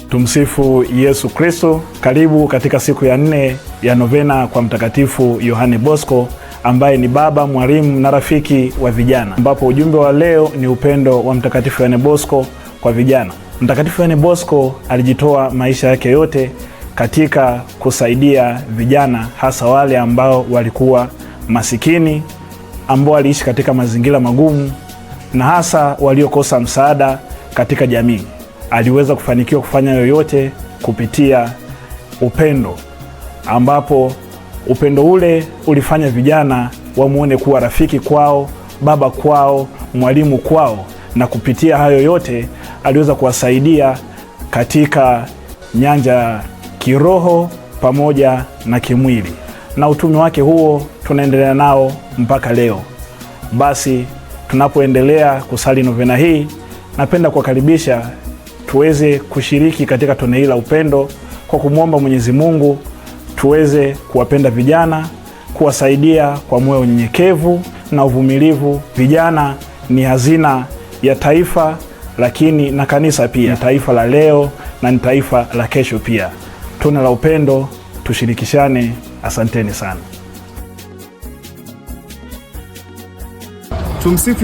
Tumsifu Yesu Kristo. Karibu katika siku ya 4 ya novena kwa Mtakatifu Yohane Bosco, ambaye ni baba, mwalimu na rafiki wa vijana, ambapo ujumbe wa leo ni upendo wa Mtakatifu Yohane Bosco kwa vijana. Mtakatifu Yohane Bosco alijitoa maisha yake yote katika kusaidia vijana, hasa wale ambao walikuwa masikini, ambao waliishi katika mazingira magumu, na hasa waliokosa msaada katika jamii. Aliweza kufanikiwa kufanya yoyote kupitia upendo, ambapo upendo ule ulifanya vijana wamuone kuwa rafiki kwao, baba kwao, mwalimu kwao, na kupitia hayo yote aliweza kuwasaidia katika nyanja kiroho pamoja na kimwili, na utume wake huo tunaendelea nao mpaka leo. Basi tunapoendelea kusali novena hii, napenda kuwakaribisha tuweze kushiriki katika tone hili la upendo kwa kumwomba Mwenyezi Mungu tuweze kuwapenda vijana, kuwasaidia kwa moyo unyenyekevu na uvumilivu. Vijana ni hazina ya taifa, lakini na kanisa pia. Ni taifa la leo na ni taifa la kesho pia. Tone la upendo, tushirikishane. Asanteni sana. Tumsifu